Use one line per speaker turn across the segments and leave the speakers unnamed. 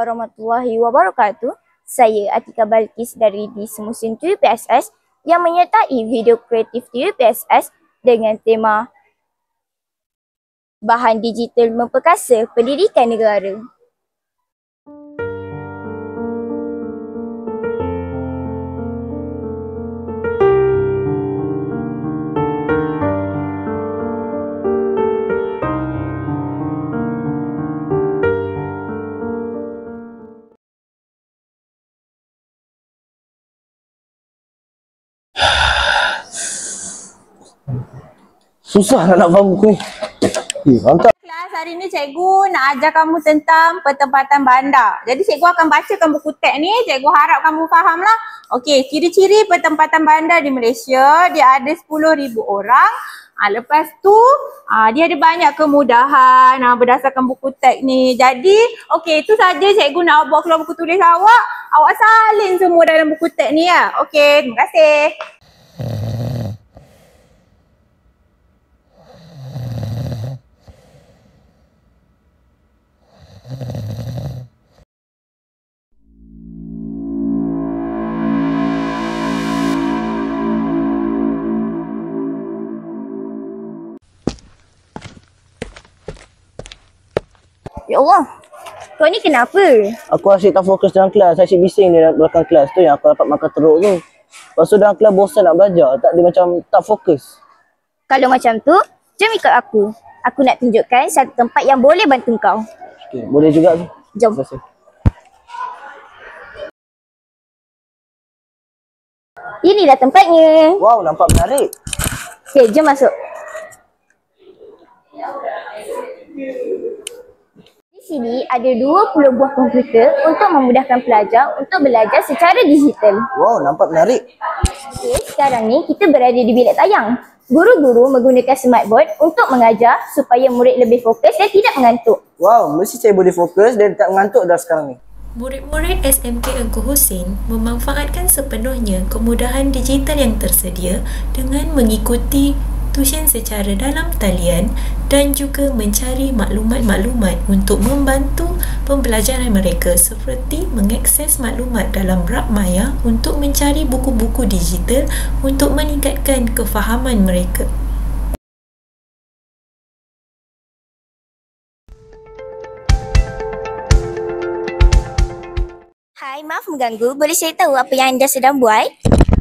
warahmatullahi wabarakatuh. Saya Atika Balkis dari di Semusim TVPSS yang menyertai video kreatif TVPSS dengan tema Bahan Digital Memperkasa Pendidikan Negara.
Susah nak faham buku ni. Mantap.
Kelas hari ni cikgu nak ajar kamu tentang pertempatan bandar. Jadi cikgu akan bacakan buku teks ni. Cikgu harap kamu faham lah. Okey, ciri-ciri pertempatan bandar di Malaysia. Dia ada 10,000 orang. Lepas tu dia ada banyak kemudahan berdasarkan buku teks ni. Jadi okey, itu saja cikgu nak bawa keluar buku tulis awak. Awak salin semua dalam buku teks ni ya. Okey, terima kasih.
Ya Allah, kau ni kenapa?
Aku asyik tak fokus dalam kelas. Asyik bising di belakang kelas tu yang aku dapat makan teruk tu. Lepas tu dalam kelas bosan nak belajar. Tak, dia macam tak fokus.
Kalau macam tu, jom ikut aku. Aku nak tunjukkan satu tempat yang boleh bantu kau.
Okay, boleh juga tu.
Jom.
Terima kasih.
Inilah tempatnya.
Wow, nampak menarik.
Okay, jom masuk. Di sini ada 20 buah komputer untuk memudahkan pelajar untuk belajar secara digital.
Wow, nampak menarik.
Okay, sekarang ni kita berada di bilik tayang. Guru-guru menggunakan smartboard untuk mengajar supaya murid lebih fokus dan tidak mengantuk.
Wow, mesti saya boleh fokus dan tak mengantuk dah sekarang ni.
Murid-murid SMK Engku Hussein memanfaatkan sepenuhnya kemudahan digital yang tersedia dengan mengikuti tuisyen secara dalam talian dan juga mencari maklumat-maklumat untuk membantu pembelajaran mereka seperti mengakses maklumat dalam rak maya untuk mencari buku-buku digital untuk meningkatkan kefahaman mereka.
Hai, maaf mengganggu. Boleh saya tahu apa yang anda sedang buat?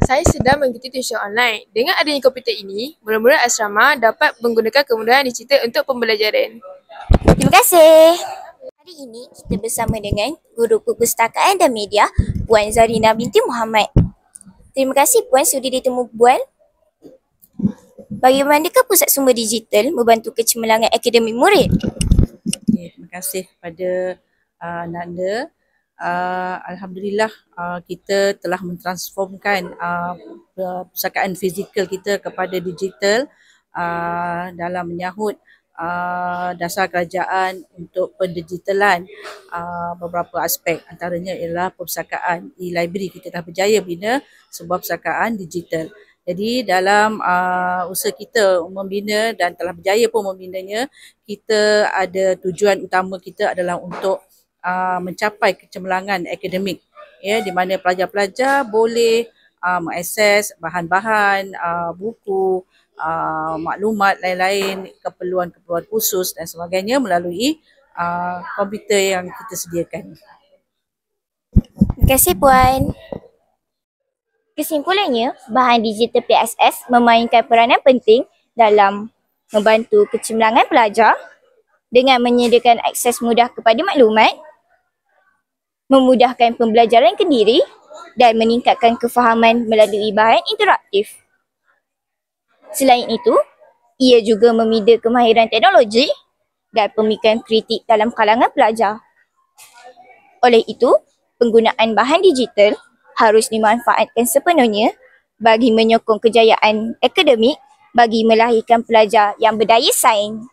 Saya sedang mengikuti tuisyen online. Dengan adanya komputer ini, murid-murid asrama dapat menggunakan kemudahan digital untuk pembelajaran.
Terima kasih. Hari ini kita bersama dengan Guru Perpustakaan dan Media, Puan Zarina binti Muhammad. Terima kasih Puan sudi ditemu Puan. Bagaimanakah pusat sumber digital membantu kecemerlangan akademik murid?
Okay, terima kasih kepada Nanda. Alhamdulillah kita telah mentransformkan perpustakaan fizikal kita kepada digital dalam menyahut dasar kerajaan untuk pendigitalan beberapa aspek, antaranya ialah perpustakaan e-library. Kita dah berjaya bina sebuah perpustakaan digital. Jadi dalam usaha kita membina dan telah berjaya pun membinanya, kita ada tujuan utama kita adalah untuk mencapai kecemerlangan akademik, ya, di mana pelajar-pelajar boleh mengakses bahan-bahan, buku, maklumat lain-lain, keperluan-keperluan khusus dan sebagainya melalui komputer yang kita sediakan.
Terima kasih Puan. Kesimpulannya, bahan digital PSS memainkan peranan penting dalam membantu kecemerlangan pelajar dengan menyediakan akses mudah kepada maklumat, memudahkan pembelajaran kendiri dan meningkatkan kefahaman melalui bahan interaktif. Selain itu, ia juga memida kemahiran teknologi dan pemikiran kritik dalam kalangan pelajar. Oleh itu, penggunaan bahan digital harus dimanfaatkan sepenuhnya bagi menyokong kejayaan akademik bagi melahirkan pelajar yang berdaya saing.